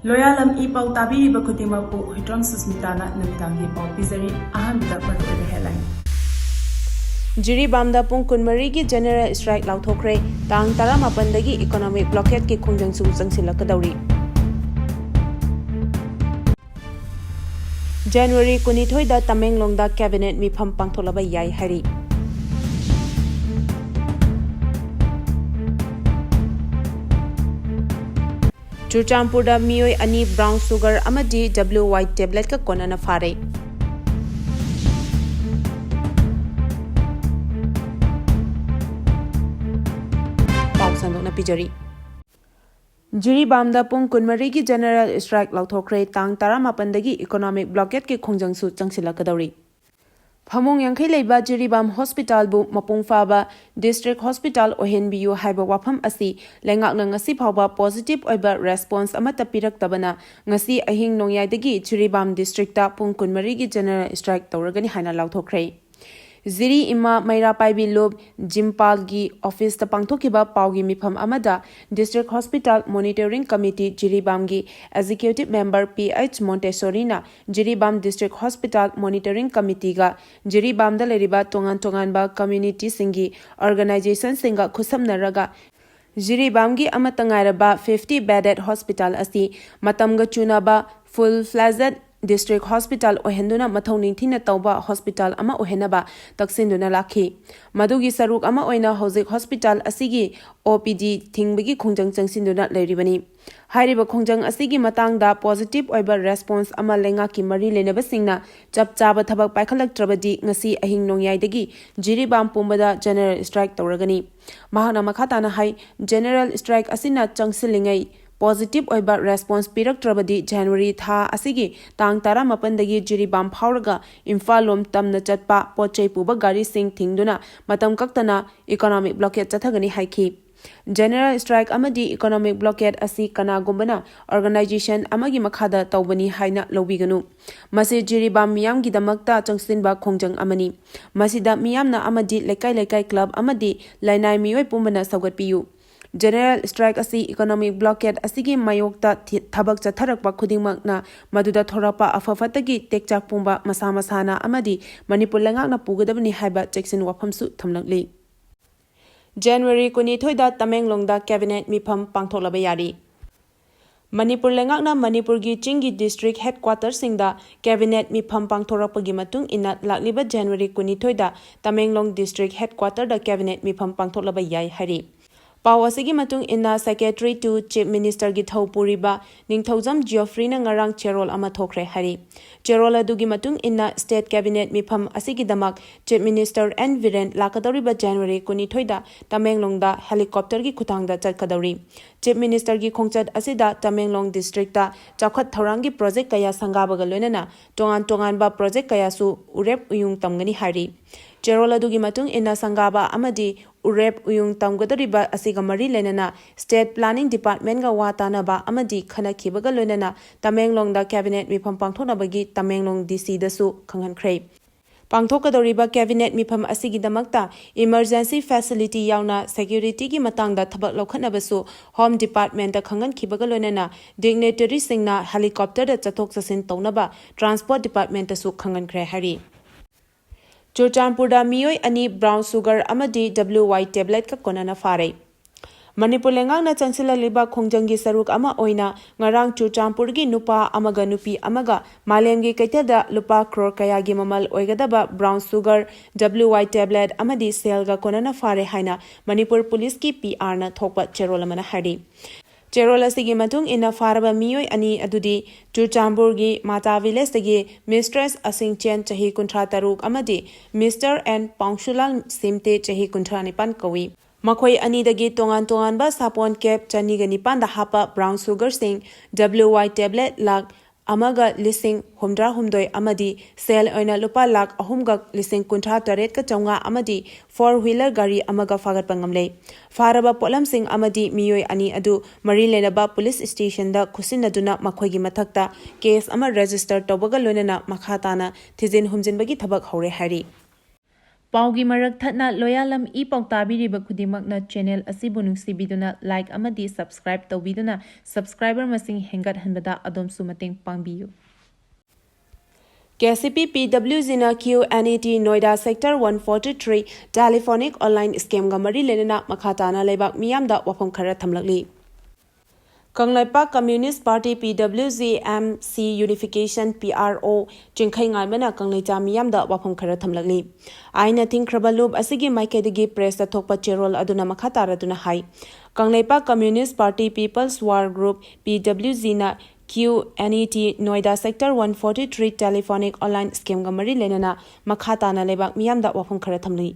Loyalam E-PAO tabiriba khudimakpu Huitram Susmitana namidangi pau pizari ahanbida maruoiba headline. Jiribamda Pung Kunmarigi General Strike Laothokhre Tang 18dagi Economic Blockade ki khongjangsu Changsinlagani. January 22 da Tamenglongda Cabinet mifam pangtholaba yai hari. Churchampurda miyoi ani brown sugar amadi WY tablet ka konana fare. Pijari Jiribamda Pung Kunmarigi General Strike Laothokhre Tang 18dagi Economic Blockade ki khongjangsu Changsinlagani. Phamong Yankhai leiba Jiribam Hospital bu mapung faba District Hospital ohenbiyu haiba wafam asi lengakna ngasi phawba positive oiba response amata piraktabana ngasi ahing nongyai Jiribam District ta Pung Kunmarigi General Strike tawragani haina Laothokhre. Ziri ima Maira Paibi Lob Jimpal gi office ta pangthokiba paugi mifam amada District Hospital Monitoring Committee Jiribam gi Executive Member PH Montessori na Jiribam District Hospital Monitoring Committee ga Jiribam da leriba tongan ba community singi organization singa khusamnaraga Jiribam gi amatangairaba 50 bedded hospital asi matamga chunaba full-fledged District Hospital ohenduna mathauning thina tauba hospital ama ohenaba taksinduna lakhi madugi saruk ama oina hojik hospital asigi OPD thingbagi khongjang changsinduna leiribani hairiba khongjang asigi matangda positive oiba response ama lenga ki mari lenaba singna chapchaba thabak paikhalaktrabadi ngasi ahing nongyai dagi Jiribam pumbada general strike tawragani mahana makhatana hai general strike asina changsilingai positive oiba response piraktrabadi January tha asigi tang 18dagi Jiribam phawraga Imphal tamna chatpa pochai puba gari sing thingduna matam kaktana economic blockade chathagani haiki General strike amadi economic blockade asi kana gumbana organization amagi makhada tawbani haina lobiganu masi Jiribam miyam gi damakta changsinba khongjang amani masida miyamna amadi lekai club amadi lainai miyoi pumbana sagatpiyu General strike asi economic blockade asigi mayokta thabak chatharakpa khudingmakna maduda thorapa afafatagi tekchak pumba masana amadi Manipur langakna pugadabani haiba cheksin wafamsu thamlakli January 22 da Tamenglongda Cabinet mifam pangtholaba yari Manipur lengakna Manipur gi Chingi District Headquarters singda Cabinet mifam pangthorakpagi matung ina lakliba January 22 da Tamenglong District Headquarters da Cabinet mifam pangtholaba yai hari Pau asigi matung ina Secretary to Chief Minister gi Thaupuriba Ningthaujam Geoffrey na ngarang cherol ama thokre hari cherol adugi matung ina State Cabinet mifam asigi damak Chief Minister N Viren lakadoriba January 22 da Tamenglongda helicopter gi khutangda chatkadori Chief Minister gi khongchat asida Tamenglong District ta chakhat thorangi project kaya sangabaga loinana tongan ba project kaya su urep uyung tamgani hari cherol adugi matung ina sangaba amadi urep uyung tamgadariba asiga mari lenana State Planning Department ga watana ba amadi khana khibaga loinana Tamenglongda Cabinet mifam pangthonabagi Tamenglong DC dasu khanghankhre pangthokadoriba Cabinet mifam asigi damakta emergency facility yauna security gi matangda thabak lokhatnabasu Home Department da khangan khibaga loinana dignitary singna helicopter da chathok chasin tawnaba Transport Department dasu khanghankhre hari Churchampurda miyoi ani brown sugar amadi WY tablet ka konana fare Manipur lengakna changsilaliba khongjangi saruk ama oina ngarang Churchampurgi nupa amaga nupi amaga malemgi kaitada lupa crore kaya gi mamal oigadaba brown sugar WY tablet amadi sale ga konana fare haina Manipur police ki PR na thokpa cherolamana hari Cherol asigi matung ina faraba miyoi ani adudi Churchampurgi Mata Village dagi Mistress Asingchen chahi 13 amadi Mr. and Pangshulal Simte chahi 19 kawi Makhoi ani dagi tongan ba sapon cap chaniganipan da hapa brown sugar sing WY tablet lak amaga lising humdra humdoi amadi sale oina lupa lak ahumga lising kuntra taret ka chaunga amadi 4-wheeler gari amaga fagat pangamle faraba polam sing amadi miyoi ani adu mari lenaba police station da khusinaduna makhoigi mathakta case ama register tobaga loinana makhatana thizin humjinbagi thabak hore hari ꯄꯥꯎꯒꯤ ꯃꯔꯛ ꯊꯠꯅ Loyalam E-PAO ꯇꯥꯕꯤꯔꯤꯕ ꯈꯨꯗꯤꯡꯃꯛꯅ channel ꯑꯁꯤꯕꯨ ꯅꯨꯡꯁꯤꯕꯤꯗꯨꯅ like ꯑꯃꯗꯤ ꯁꯕꯁꯀ꯭ꯔꯥꯏꯕ ꯇꯧꯕꯤꯗꯨꯅ ꯁꯕꯁꯀ꯭ꯔꯥꯏꯕꯔ ꯃꯁꯤꯡ ꯍꯦꯟꯒꯠꯍꯟꯕꯗ ꯑꯗꯣꯝꯁꯨ ꯃꯇꯦꯡ ꯄꯥꯡꯕꯤꯌꯨ꯫ KCP PWGꯅ QNET Noida Sector 143 telephonic online scam गा मरी लेना मखा ताना लेबाक मियामदा वफम खरा थमलकली। Kangleipak communist party PWG MC unification PRO Chinkhei ngaimana कंगलाइचा मियामदा वफम खरा थमलकली। आइना थिंख्रबा लूब असिगी माइकेदगी प्रेस थोकपा चेरोल अदुना मखा तारादुना high. कंगलाइपाक communist party peoples war group PWG ना QNET Noida Sector 143 telephonic online scam गा मरी लेना मखा ताना लेबाक मियामदा वफम खरा थमलकली।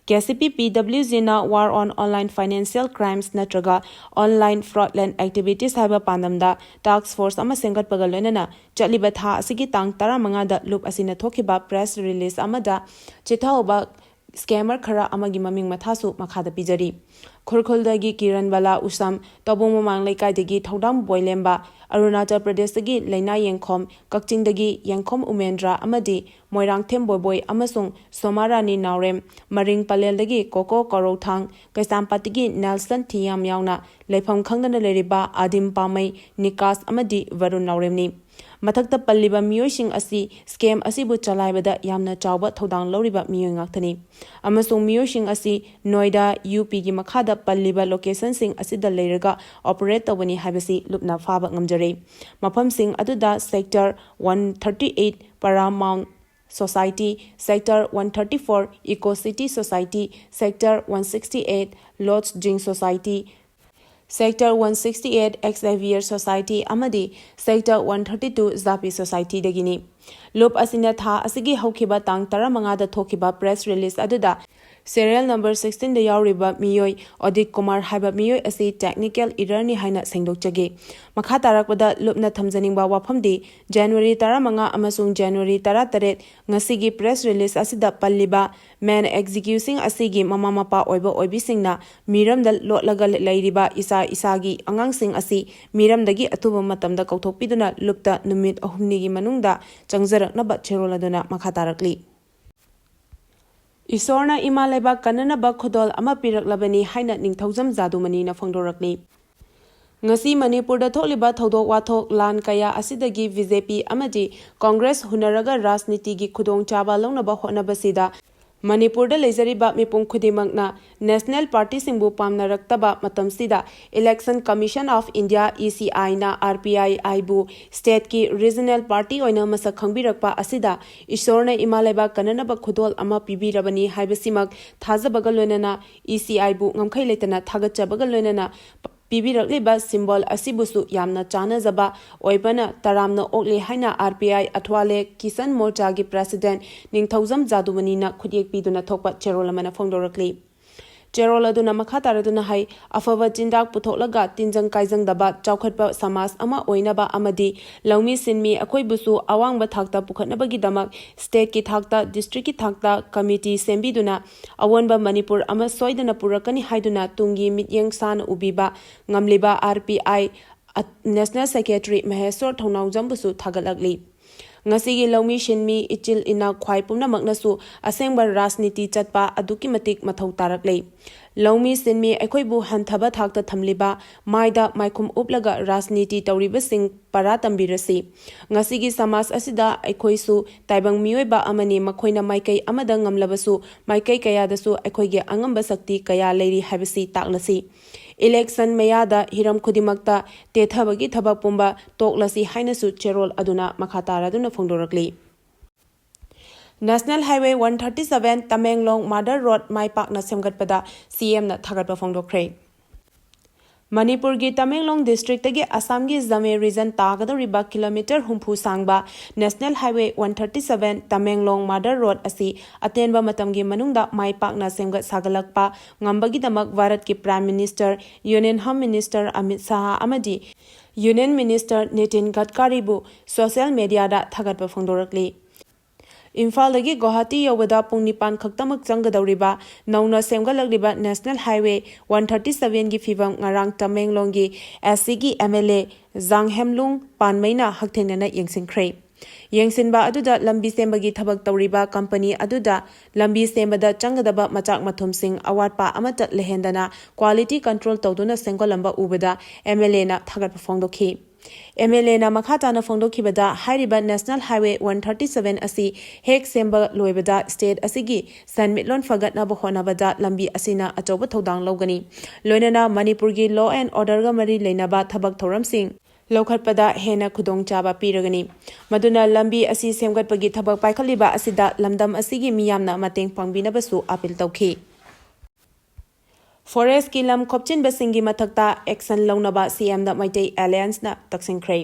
KCP PWG ना war on online financial crimes नत्रगा ऑनलाइन फ्रॉडलेंड एक्टिविटीज हाइबा पांदमदा टास्क फोर्स अमा सेंगतपगा लोइनना चलिबा था असिगी तांग 15 दा लूप असिना थोखिबा प्रेस रिलीज अमदा चिथाओबा स्कैमर खरा अमगी ममिंग मथासु मखादा पिजरी। खुरखुलदगी किरण वाला उसम तबोंग ममांग लेकाइदगी थौदाम बोइलेम्बा अरुणाचल प्रदेशदगी लैना येंखोम कक्चिंगदगी येंखोम उमेंद्रा अमदी मोइरांगथेम बोयबोय अमसुंग सोमारानी नावरेम मरिंग पलेलदगी कोको करोथांग कैसामपातिगी नेल्सन थियाम यावना लेफम खंगदना लेरिबा आदिम पामै निकास अमदी वरुण नावरेमनी। मथक्ता पल्लिबा मियोइसिंग असि scam असिबु चलाइबदा यामना चावबा थौदांग लौरिबा मियोइ ngaktani amasung miyoising asi Noida UP gi makhada palliba location sing asida leiraga operate tawani haibasi lupna faba ngamjare mafam sing aduda sector 138 Paramount Society, Sector 134 Eco City Society, Sector 168 Lodge Jing Society, Sector 168 Xavier Society amadi Sector 132 Zapi Society dagini loop asina tha asigi haukiba tang 15 da thokiba press release aduda serial number 16 da yauriba miyoi Odit Kumar haiba miyoi asi technical error ni haina sengdokjage makha tarakpada lupna thamjaningba wafamdi January 15 amasung January 18 ngasigi press release asida palliba man executing asigi mama mapa oiba oibisingna miramda lotlaga leiriba isagi angangsing asi miramdagi atuba matamda kauthokpiduna lupta numit ahumnigi manungda changjaraknaba cheroladuna makha tarakli। Isorna imaleba kananaba khodol ama piraklabani haina ningthaujam jadumani na phangdorakli। ngasi Manipur da tholiba thodok wathok lan kaya asidagi BJP amadi Congress hunaraga rajniti gi khudong chaba longnaba honabasida Manipur da lejariba mipung khudimangna National Party singbu pamnaraktaba matamsida Election Commission of India ECI na RPI aibu state ki regional party oina masa khangbirakpa asida isorna imaleba kananaba khudol ama pibirabani haibasimak thajabaga loinana ECI bu ngamkhai letana thagachabaga loinana pibirakliba symbol asibusu yamna chanajaba oibana taramna okle haina RPI athwale Kisan Morcha gi president ningthaujam jadumani na khudiyek piduna thokpa cherolamana phongdorakli cherola duna makha taraduna hai afaba jindak puthoklaga tinjang kaijang daba chaukhatpa samas ama oinaba amadi lawmi sinmi akhoi busu awangba thakta pukhatnabagi damak state ki thakta district ki thakta committee sembiduna awonba Manipur ama soidana purakani haiduna tungi mityeng san ubiba ngamliba RPI National Secretary Maheswar Thonawjam busu thagalakli। ngasigi lawmi shinmi ichil ina khwai pumna maknasu asengba rajniti chatpa aduki matik mathau taraklei lawmi sinmi aikhoibu hanthaba thakta thamliba maida maikhum uplaga rajniti tawriba sing para tambirasi ngasigi samas asida aikhoisu taibang miyoiba amani makhoina maikai amada ngamlabasu maikai kayadasu aikhoige angamba sakti kaya leiri haibasi taklasi election mayada hiram khudimakta tethabagi thabak pumba toklasi hainasu cherol aduna makhatara aduna phongdorakli। National Highway 137 Tamenglong Mother Road maipakna semgatpada CM na thagatpa phongdokhre। Manipur gi Tamenglong district tagi Assam gi Zame region tagadoriba kilometer humpu sangba National Highway 137 Tamenglong Mother Road asi atenba matamgi manungda maipakna semgat sagalakpa ngambagi damak Bharat ki Prime Minister Union Home Minister Amit Shah amadi Union Minister Nitin Gadkari bu social media da thagatpa phongdorakli। Imphaldagi Guwahati yobada pung 9 khaktamak changgadoriba nauna semgalakliba National Highway 137 gi fibam ngarang Tamenglong gi SC gi MLA Zanghemlung Panmaina hakthenana yengsingkhre। ꯌꯦꯡꯁꯤꯟꯕ ꯑꯗꯨꯗ ꯂꯝꯕꯤ ꯁꯦꯝꯕꯒꯤ ꯊꯕꯛ ꯇꯧꯔꯤꯕ company ꯑꯗꯨꯗ ꯂꯝꯕꯤ ꯁꯦꯝꯕꯗ ꯆꯪꯒꯗꯕ ꯃꯆꯥꯛ ꯃꯊꯨꯝꯁꯤꯡ ꯑꯋꯥꯠꯄ ꯑꯃꯠꯇ ꯂꯩꯍꯟꯗꯅ ꯀ꯭ꯋꯥꯂꯤꯇꯤ ꯀꯟꯇ꯭ꯔꯣꯜ ꯇꯧꯗꯨꯅ ꯁꯦꯝꯒꯠꯂꯝꯕ ꯎꯕꯗ MLAꯅ ꯊꯥꯒꯠꯄ ꯐꯣꯡꯗꯣꯛꯈꯤ꯫ MLAꯅ ꯃꯈꯥ ꯇꯥꯅ ꯐꯣꯡꯗꯣꯛꯈꯤꯕꯗ ꯍꯥꯏꯔꯤꯕ ꯅꯦꯁꯅꯦꯜ ꯍꯥꯏꯋꯦ 137 ꯑꯁꯤ ꯍꯦꯛ ꯁꯦꯝꯕ ꯂꯣꯏꯕꯗ ꯁ꯭ꯇꯦꯠ ꯑꯁꯤꯒꯤ ꯁꯦꯟꯃꯤꯠꯂꯣꯟ ꯐꯒꯠꯅꯕ ꯍꯣꯠꯅꯕꯗ ꯂꯝꯕꯤ ꯑꯁꯤꯅ ꯑꯆꯧꯕ ꯊꯧꯗꯥꯡ ꯂꯧꯒꯅꯤ꯫ ꯂꯣꯏꯅꯅ ꯃꯅꯤꯄꯨꯔꯒꯤ ꯂꯣ ꯑꯦꯟ ꯑꯣꯔꯗꯔꯒ ꯃꯔꯤ ꯂꯩꯅꯕ ꯊꯕꯛ ꯊꯧꯔꯝꯁꯤꯡ ꯂꯧꯈꯠꯄꯗ ꯍꯦꯟꯅ ꯈꯨꯗꯣꯡꯆꯥꯕ ꯄꯤꯔꯒꯅꯤ꯫ ꯃꯗꯨꯅ ꯂꯝꯕꯤ ꯑꯁꯤ ꯁꯦꯝꯒꯠꯄꯒꯤ ꯊꯕꯛ ꯄꯥꯏꯈꯠꯂꯤꯕ ꯑꯁꯤꯗ ꯂꯝꯗꯝ ꯑꯁꯤꯒꯤ ꯃꯤꯌꯥꯝꯅ ꯃꯇꯦꯡ ꯄꯥꯡꯕꯤꯅꯕꯁꯨ ꯑꯄꯤꯜ ꯇꯧꯈꯤ꯫ ꯐꯣꯔꯦꯁꯠꯀꯤ ꯂꯝ ꯈꯣꯞꯆꯤꯟꯕꯁꯤꯡꯒꯤ ꯃꯊꯛꯇ ꯑꯦꯛꯁꯟ ꯂꯧꯅꯕ CMꯗ ꯃꯩꯇꯩ ꯑꯦꯂꯥꯌꯟꯁꯅ ꯇꯛꯁꯤꯟꯈ꯭ꯔꯦ꯫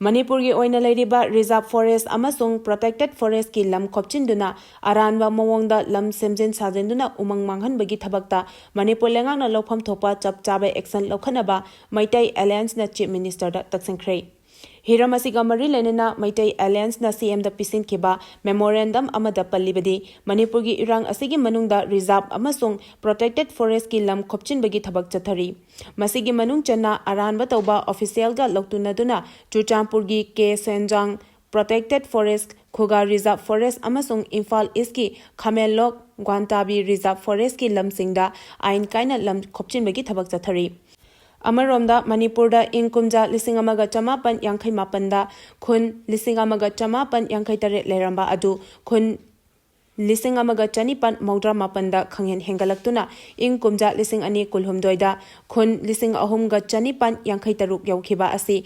ꯃꯅꯤꯄꯨꯔꯒꯤ ꯑꯣꯏꯅ ꯂꯩꯔꯤꯕ ꯔꯤꯖꯥꯔꯚ ꯐꯣꯔꯦꯁꯠ ꯑꯃꯁꯨꯡ ꯄ꯭ꯔꯣꯇꯦꯛꯇꯦꯗ ꯐꯣꯔꯦꯁꯠꯀꯤ ꯂꯝ ꯈꯣꯞꯆꯤꯟꯗꯨꯅ ꯑꯔꯥꯟꯕ ꯃꯑꯣꯡꯗ ꯂꯝ ꯁꯦꯝꯖꯤꯟ ꯁꯥꯖꯤꯟꯗꯨꯅ ꯎꯃꯪ ꯃꯥꯡꯍꯟꯕꯒꯤ ꯊꯕꯛꯇ ꯃꯅꯤꯄꯨꯔ ꯂꯩꯉꯥꯛꯅ ꯂꯧꯐꯝ ꯊꯣꯛꯄ ꯆꯞ ꯆꯥꯕ ꯑꯦꯛꯁꯟ ꯂꯧꯈꯠꯅꯕ ꯃꯩꯇꯩ ꯑꯦꯂꯥꯌꯟꯁꯅ ꯆꯤꯐ ꯃꯤꯅꯤꯁꯇꯔꯗ ꯇꯛꯁꯤꯟꯈ꯭ꯔꯦ꯫ ꯍꯤꯔꯝ ꯑꯁꯤꯒ ꯃꯔꯤ ꯂꯩꯅꯅ ꯃꯩꯇꯩ ꯑꯦꯂꯥꯌꯟꯁꯅ CMꯗ ꯄꯤꯁꯤꯟꯈꯤꯕ ꯃꯦꯃꯣꯔꯦꯟꯗꯝ ꯑꯃꯗ ꯄꯜꯂꯤꯕꯗꯤ ꯃꯅꯤꯄꯨꯔꯒꯤ ꯏꯔꯥꯡ ꯑꯁꯤꯒꯤ ꯃꯅꯨꯡꯗ ꯔꯤꯖꯥꯔꯚ ꯑꯃꯁꯨꯡ ꯄ꯭ꯔꯣꯇꯦꯛꯇꯦꯗ ꯐꯣꯔꯦꯁꯠꯀꯤ ꯂꯝ ꯈꯣꯞꯆꯤꯟꯕꯒꯤ ꯊꯕꯛ ꯆꯠꯊꯔꯤ꯫ ꯃꯁꯤꯒꯤ ꯃꯅꯨꯡ ꯆꯟꯅ ꯑꯔꯥꯟꯕ ꯇꯧꯕ ꯑꯣꯐꯤꯁꯤꯌꯦꯜꯒ ꯂꯧꯇꯨꯅꯗꯨꯅ ꯆꯨꯔꯆꯥꯟꯄꯨꯔꯒꯤ ꯁꯦꯟꯖꯥꯡ ꯄ꯭ꯔꯣꯇꯦꯛꯇꯦꯗ ꯐꯣꯔꯦꯁꯠ, ꯈꯨꯒꯥ ꯔꯤꯖꯥꯔꯚ ꯐꯣꯔꯦꯁꯠ ꯑꯃꯁꯨꯡ ꯏꯝꯐꯥꯜ ꯏꯁꯀꯤ ꯈꯥꯃꯦꯟꯂꯣꯛ, ꯒ꯭ꯋꯥꯟꯇꯥꯕꯤ ꯔꯤꯖꯥꯔꯚ ꯐꯣꯔꯦꯁꯠꯀꯤ ꯂꯝꯁꯤꯡꯗ ꯑꯥꯏꯟ ꯀꯥꯏꯅ ꯂꯝ ꯈꯣꯞꯆꯤꯟꯕꯒꯤ ꯊꯕꯛ ꯆꯠꯊꯔꯤ꯫ ꯑꯃꯔꯣꯝꯗ ꯃꯅꯤꯄꯨꯔꯗ ꯏꯪ ꯀꯨꯝꯖꯥ 1987ꯗ ꯈꯨꯟ 1987 ꯂꯩꯔꯝꯕ ꯑꯗꯨ ꯈꯨꯟ 1997ꯗ ꯈꯪꯍꯦꯟ ꯍꯦꯟꯒꯠꯂꯛꯇꯨꯅ ꯏꯪ ꯀꯨꯝꯖꯥ 2012ꯗ ꯈꯨꯟ 3983 ꯌꯧꯈꯤꯕ ꯑꯁꯤ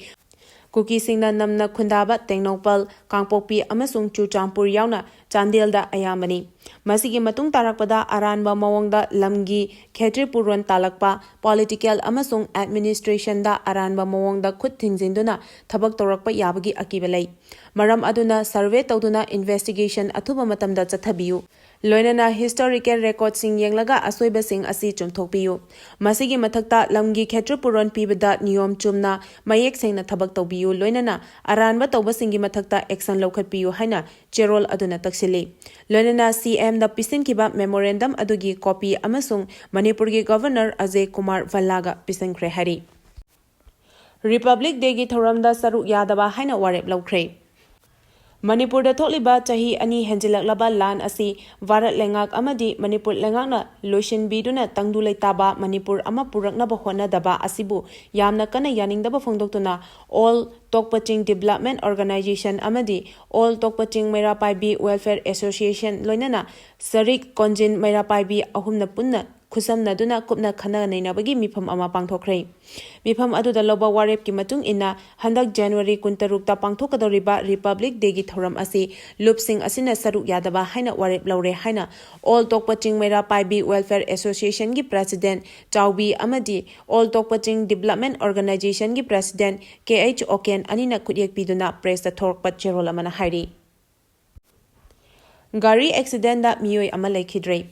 ꯀꯨꯀꯤꯁꯤꯡꯅ ꯅꯝꯅ ꯈꯨꯟꯗꯥꯕ ꯇꯦꯡꯅꯧꯄꯜ, ꯀꯥꯡꯄꯣꯛꯄꯤ ꯑꯃꯁꯨꯡ ꯆꯨꯔꯆꯥꯟꯄꯨꯔ ꯌꯥꯎꯅ ꯆꯥꯟꯗꯦꯜꯗ ꯑꯌꯥꯝꯕꯅꯤ꯫ ꯃꯁꯤꯒꯤ ꯃꯇꯨꯡ ꯇꯥꯔꯛꯄꯗ ꯑꯔꯥꯟꯕ ꯃꯑꯣꯡꯗ ꯂꯝꯒꯤ ꯈꯦꯇ꯭ꯔꯤꯄꯨꯔꯣꯟ ꯇꯥꯜꯂꯛꯄ, ꯄꯣꯂꯤꯇꯤꯀꯦꯜ ꯑꯃꯁꯨꯡ ꯑꯦꯗꯃꯤꯅꯤꯁꯇ꯭ꯔꯦꯁꯟꯗ ꯑꯔꯥꯟꯕ ꯃꯑꯣꯡꯗ ꯈꯨꯠ ꯊꯤꯡꯖꯤꯟꯗꯨꯅ ꯊꯕꯛ ꯇꯧꯔꯛꯄ ꯌꯥꯕꯒꯤ ꯑꯀꯤꯕ ꯂꯩ꯫ ꯃꯔꯝ ꯑꯗꯨꯅ ꯁꯔꯚꯦ ꯇꯧꯗꯨꯅ ꯏꯟꯚꯦꯁꯇꯤꯒꯦꯁꯟ ꯑꯊꯨꯕ ꯃꯇꯝꯗ ꯆꯠꯊꯕꯤꯌꯨ꯫ ꯂꯣꯏꯅꯅ ꯍꯤꯁꯇꯣꯔꯤꯀꯦꯜ ꯔꯦꯀꯣꯔꯗꯁꯤꯡ ꯌꯦꯡꯂꯒ ꯑꯁꯣꯏꯕꯁꯤꯡ ꯑꯁꯤ ꯆꯨꯝꯊꯣꯛꯄꯤꯌꯨ꯫ ꯃꯁꯤꯒꯤ ꯃꯊꯛꯇ ꯂꯝꯒꯤ ꯈꯦꯇ꯭ꯔꯤꯄꯨꯔꯣꯟ ꯄꯤꯕꯗ ꯅꯤꯌꯣꯝ ꯆꯨꯝꯅ ꯃꯌꯦꯛ ꯁꯦꯡꯅ ꯊꯕꯛ ꯇꯧꯕꯤꯌꯨ꯫ ꯂꯣꯏꯅꯅ ꯑꯔꯥꯟꯕ ꯇꯧꯕꯁꯤꯡꯒꯤ ꯃꯊꯛꯇ ꯑꯦꯛꯁꯟ ꯂꯧꯈꯠꯄꯤꯌꯨ ꯍꯥꯏꯅ ꯆꯦꯔꯣꯜ ꯑꯗꯨꯅ ꯇꯛꯁꯤꯜꯂꯤ꯫ ꯂꯣꯏꯅꯅ CMꯗ ꯄꯤꯁꯤꯟꯈꯤꯕ ꯃꯦꯃꯣꯔꯦꯟꯗꯝ ꯑꯗꯨꯒꯤ ꯀꯣꯄꯤ ꯑꯃꯁꯨꯡ ꯃꯅꯤꯄꯨꯔꯒꯤ ꯒꯚꯔꯅꯔ ꯑꯖꯌ ꯀꯨꯃꯥꯔ ꯚꯜꯂꯥꯒ ꯄꯤꯁꯤꯟꯈ꯭ꯔꯦ ꯍꯥꯏꯔꯤ꯫ ꯔꯤꯄꯕ꯭ꯂꯤꯛ ꯗꯦꯒꯤ ꯊꯧꯔꯝꯗ ꯁꯔꯨꯛ ꯌꯥꯗꯕ ꯍꯥꯏꯅ ꯋꯥꯔꯦꯞ ꯂꯧꯈ꯭ꯔꯦ꯫ ꯃꯅꯤꯄꯨꯔꯗ ꯊꯣꯛꯂꯤꯕ ꯆꯍꯤ 2 ꯍꯦꯟꯖꯤꯜꯂꯛꯂꯕ ꯂꯥꯟ ꯑꯁꯤ ꯚꯥꯔꯠ ꯂꯩꯉꯥꯛ ꯑꯃꯗꯤ ꯃꯅꯤꯄꯨꯔ ꯂꯩꯉꯥꯛꯅ ꯂꯣꯏꯁꯤꯟꯕꯤꯗꯨꯅ ꯇꯪꯗꯨ ꯂꯩꯇꯥꯕ ꯃꯅꯤꯄꯨꯔ ꯑꯃ ꯄꯨꯔꯛꯅꯕ ꯍꯣꯠꯅꯗꯕ ꯑꯁꯤꯕꯨ ꯌꯥꯝꯅ ꯀꯟꯅ ꯌꯥꯅꯤꯡꯗꯕ ꯐꯣꯡꯗꯣꯛꯇꯨꯅ ꯑꯣꯜ ꯇꯣꯛꯄꯆꯤꯡ ꯗꯤꯚꯦꯂꯞꯃꯦꯟꯠ ꯑꯣꯔꯒꯅꯥꯏꯖꯦꯁꯟ ꯑꯃꯗꯤ ꯑꯣꯜ ꯇꯣꯛꯄꯆꯤꯡ ꯃꯩꯔꯥꯄꯥꯏꯕꯤ ꯋꯦꯜꯐꯦꯌꯔ ꯑꯦꯁꯣꯁꯤꯌꯦꯁꯟ ꯂꯣꯏꯅꯅ ꯁꯔꯤꯛ ꯀꯣꯟꯖꯤꯟ ꯃꯩꯔꯥꯄꯥꯏꯕꯤ ꯑꯍꯨꯝꯅ ꯄꯨꯟꯅ ꯈꯨꯠꯁꯝꯅꯗꯨꯅ ꯀꯨꯞꯅ ꯈꯟꯅ ꯅꯩꯅꯕꯒꯤ ꯃꯤꯐꯝ ꯑꯃ ꯄꯥꯡꯊꯣꯛꯈ꯭ꯔꯦ꯫ ꯃꯤꯐꯝ ꯑꯗꯨꯗ ꯂꯧꯕ ꯋꯥꯔꯦꯞꯀꯤ ꯃꯇꯨꯡ ꯏꯟꯅ ꯍꯟꯗꯛ ꯖꯅꯨꯋꯥꯔꯤ 16ꯗ ꯄꯥꯡꯊꯣꯛꯀꯗꯧꯔꯤꯕ ꯔꯤꯄꯕ꯭ꯂꯤꯛ ꯗꯦꯒꯤ ꯊꯧꯔꯝ ꯑꯁꯤ ꯂꯨꯞꯁꯤꯡ ꯑꯁꯤꯅ ꯁꯔꯨꯛ ꯌꯥꯗꯕ ꯍꯥꯏꯅ ꯋꯥꯔꯦꯞ ꯂꯧꯔꯦ ꯍꯥꯏꯅ ꯑꯣꯜ ꯇꯣꯛꯄꯆꯤꯡ ꯃꯩꯔꯥꯄꯥꯏꯕꯤ ꯋꯦꯜꯐꯦꯌꯔ ꯑꯦꯁꯣꯁꯤꯌꯦꯁꯟꯒꯤ ꯄ꯭ꯔꯦꯁꯤꯗꯦꯟꯠ ꯆꯥꯎꯕꯤ ꯑꯃꯗꯤ ꯑꯣꯜ ꯇꯣꯛꯄꯆꯤꯡ ꯗꯤꯚꯦꯂꯞꯃꯦꯟꯠ ꯑꯣꯔꯒꯅꯥꯏꯖꯦꯁꯟꯒꯤ ꯄ꯭ꯔꯦꯁꯤꯗꯦꯟꯠ KH ꯑꯣꯀꯦꯟ ꯑꯅꯤꯅ ꯈꯨꯠꯌꯦꯛ ꯄꯤꯗꯨꯅ ꯄ꯭ꯔꯦꯁꯇ ꯊꯣꯔꯛꯄ ꯆꯦꯔꯣꯜ ꯑꯃꯅ ꯍꯥꯏꯔꯤ꯫ ꯒꯥꯔꯤ ꯑꯦꯛꯁꯤꯗꯦꯟꯠꯗ ꯃꯤꯑꯣꯏ ꯑꯃ ꯂꯩꯈꯤꯗ꯭ꯔꯦ꯫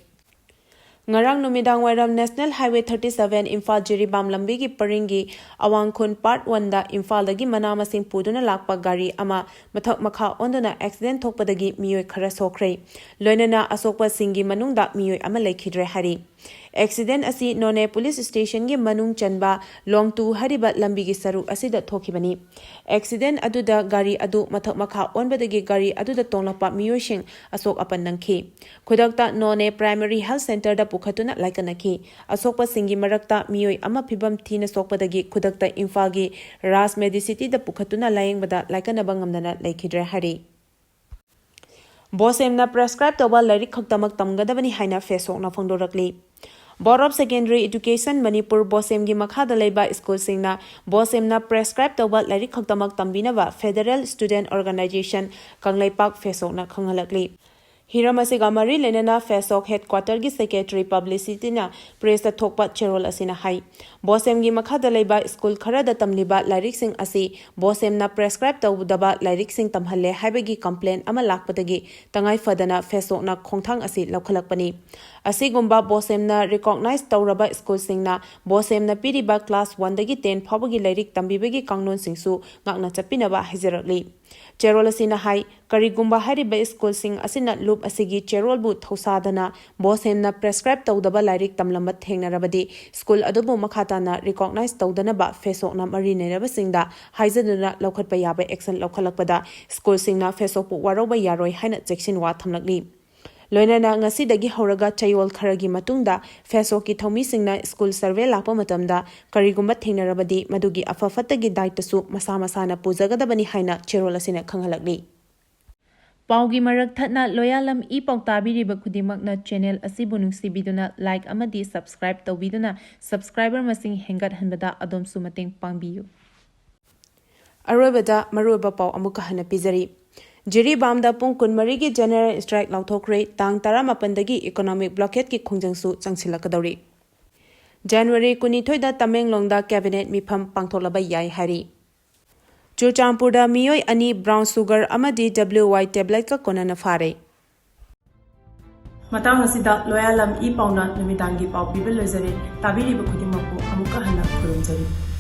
ꯉꯔꯥꯡ ꯅꯨꯃꯤꯗꯥꯡꯋꯥꯏꯔꯝ ꯅꯦꯁꯅꯦꯜ ꯍꯥꯏꯋꯦ 37 ꯏꯝꯐꯥꯜ ꯖꯤꯔꯤꯕꯥꯝ ꯂꯝꯕꯤꯒꯤ ꯄꯔꯤꯡꯒꯤ ꯑꯋꯥꯡꯈꯨꯟ ꯄꯥꯔꯠ 1ꯗ ꯏꯝꯐꯥꯜꯗꯒꯤ ꯃꯅꯥ ꯃꯁꯤꯡ ꯄꯨꯗꯨꯅ ꯂꯥꯛꯄ ꯒꯥꯔꯤ ꯑꯃ ꯃꯊꯛ ꯃꯈꯥ ꯑꯣꯟꯗꯨꯅ ꯑꯦꯛꯁꯤꯗꯦꯟꯠ ꯊꯣꯛꯄꯗꯒꯤ ꯃꯤꯑꯣꯏ ꯈꯔ ꯁꯣꯛꯈ꯭ꯔꯦ꯫ ꯂꯣꯏꯅꯅ ꯑꯁꯣꯛꯄꯁꯤꯡꯒꯤ ꯃꯅꯨꯡꯗ ꯃꯤꯑꯣꯏ ꯑꯃ ꯂꯩꯈꯤꯗ꯭ꯔꯦ ꯍꯥꯏꯔꯤ꯫ ꯑꯦꯛꯁꯤꯗꯦꯟꯠ ꯑꯁꯤ ꯅꯣꯅꯦ ꯄꯨꯂꯤꯁ ꯁ꯭ꯇꯦꯁꯟꯒꯤ ꯃꯅꯨꯡ ꯆꯟꯕ ꯂꯣꯡꯇꯨ ꯍꯥꯏꯔꯤꯕ ꯂꯝꯕꯤꯒꯤ ꯁꯔꯨꯛ ꯑꯁꯤꯗ ꯊꯣꯛꯈꯤꯕꯅꯤ꯫ ꯑꯦꯛꯁꯤꯗꯦꯟꯠ ꯑꯗꯨꯗ ꯒꯥꯔꯤ ꯑꯗꯨ ꯃꯊꯛ ꯃꯈꯥ ꯑꯣꯟꯕꯗꯒꯤ ꯒꯥꯔꯤ ꯑꯗꯨꯗ ꯇꯣꯡꯂꯛꯄ ꯃꯤꯑꯣꯏꯁꯤꯡ ꯑꯁꯣꯛ ꯑꯄꯟ ꯅꯪꯈꯤ꯫ ꯈꯨꯗꯛꯇ ꯅꯣꯅꯦ ꯄ꯭ꯔꯥꯏꯃꯥꯔꯤ ꯍꯦꯜꯊ ꯁꯦꯟꯇꯔꯗ ꯄꯨꯈꯠꯇꯨꯅ ꯂꯥꯏꯀꯠꯅꯈꯤ꯫ ꯑꯁꯣꯛꯄꯁꯤꯡꯒꯤ ꯃꯔꯛꯇ ꯃꯤꯑꯣꯏ ꯑꯃ ꯐꯤꯚꯝ ꯊꯤꯅ ꯁꯣꯛꯄꯗꯒꯤ ꯈꯨꯗꯛꯇ ꯏꯝꯐꯥꯜꯒꯤ ꯔꯥꯖ ꯃꯦꯗꯤꯁꯤꯇꯤꯗ ꯄꯨꯈꯠꯇꯨꯅ ꯂꯥꯌꯦꯡꯕꯗ ꯂꯥꯏꯀꯠꯅꯕ ꯉꯝꯗꯅ ꯂꯩꯈꯤꯗ꯭ꯔꯦ ꯍꯥꯏꯔꯤ꯫ ꯕꯣꯁꯦꯝꯅ ꯄ꯭ꯔꯦꯁꯀ꯭ꯔꯥꯏꯕ ꯇꯧꯕ ꯂꯥꯏꯔꯤꯛ ꯈꯛꯇꯃꯛ ꯇꯝꯒꯗꯕꯅꯤ ꯍꯥꯏꯅ ꯐꯦꯁꯣꯛꯅ ꯐꯣꯡꯗꯣꯔꯛꯂꯤ꯫ ꯕꯣꯔꯗ ꯑꯣꯐ ꯁꯦꯀꯦꯟꯗꯔꯤ ꯏꯗꯨꯀꯦꯁꯟ ꯃꯅꯤꯄꯨꯔ ꯕꯣꯁꯦꯝꯒꯤ ꯃꯈꯥꯗ ꯂꯩꯕ ꯁ꯭ꯀꯨꯜꯁꯤꯡꯅ ꯕꯣꯁꯦꯝꯅ ꯄ꯭ꯔꯦꯁꯀ꯭ꯔꯥꯏꯕ ꯇꯧꯕ ꯂꯥꯏꯔꯤꯛ ꯈꯛꯇꯃꯛ ꯇꯝꯕꯤꯅꯕ ꯐꯦꯗꯔꯦꯜ ꯁ꯭ꯇꯨꯗꯦꯟꯠ ꯑꯣꯔꯒꯅꯥꯏꯖꯦꯁꯟ ꯀꯪꯂꯩꯄꯥꯛ ꯐꯦꯁꯣꯛꯅ ꯈꯪꯍꯜꯂꯛꯂꯤ꯫ ꯍꯤꯔꯝ ꯑꯁꯤꯒ ꯃꯔꯤ ꯂꯩꯅꯅ ꯐꯦꯁꯣꯛ ꯍꯦꯗꯀ꯭ꯋꯥꯇꯔꯒꯤ ꯁꯦꯀ꯭ꯔꯦꯇꯔꯤ ꯄꯕ꯭ꯂꯤꯁꯤꯇꯤꯅ ꯄ꯭ꯔꯦꯁꯇ ꯊꯣꯛꯄ ꯆꯦꯔꯣꯜ ꯑꯁꯤꯅ ꯍꯥꯏ꯫ ꯕꯣꯁꯦꯝꯒꯤ ꯃꯈꯥꯗ ꯂꯩꯕ ꯁ꯭ꯀꯨꯜ ꯈꯔꯗ ꯇꯝꯂꯤꯕ ꯂꯥꯏꯔꯤꯛꯁꯤꯡ ꯑꯁꯤ ꯕꯣꯁꯦꯝꯅ ꯄ꯭ꯔꯦꯁꯀ꯭ꯔꯥꯏꯕ ꯇꯧꯗꯕ ꯂꯥꯏꯔꯤꯛꯁꯤꯡ ꯇꯝꯍꯜꯂꯦ ꯍꯥꯏꯕꯒꯤ ꯀꯝꯄ꯭ꯂꯦꯟ ꯑꯃ ꯂꯥꯛꯄꯗꯒꯤ ꯇꯉꯥꯏꯐꯗꯅ ꯐꯦꯁꯣꯛꯅ ꯈꯣꯡꯊꯥꯡ ꯑꯁꯤ ꯂꯧꯈꯠꯂꯛꯄꯅꯤ꯫ Asigumba bosemna recognize tawraba school singna bosemna piriba class 1 dagi 10 phawagi lairik tambibagi kangnon singsu ngakna chapinaba hajarakli. Cherol asina hai karigumba hariba school sing asina loop asigi cherol bu thausadana bosemna prescribe tawdaba lairik tamlamba thengnarabadi school adubu makhatana recognize tawdanaba fesok na mari neraba singda haijaduna laukhatpa yaba action laukhalakpada school singna fesok pu waroba yaroi haina chection wa thamlakli. Loinana ngasidagi hauraga chayol kharagi matungda fesok ki thomi singna school survey lakpa matamda karigumba thengnarabadi madugi afafatagi daitasu masa masana pujagadabani haina cherol asina khanghalakli. Paugi marak thatna Loyalam E-PAO tabiriba khudimakna channel asibu nungsibiduna like amadi subscribe tawbiduna subscriber masing hengat hanbada adomsu mateng pangbiyu. Arobada maruba pau amuka hana pizari. Jiribamda Pung kunmarigi general strike Laothokhre Tang 18 dagi economic blockade ki khongjangsu Changsinlagani. January 12 da Tamenglongda cabinet mifam pangtholaba yai hari. Churchampurda miyoi ani brown sugar amadi WY tablet ka konana fare. Matang asida Loyalam E-PAO na namitangi pau pibil lezari tabiri ba khudimakpu amuka hana khurumjari.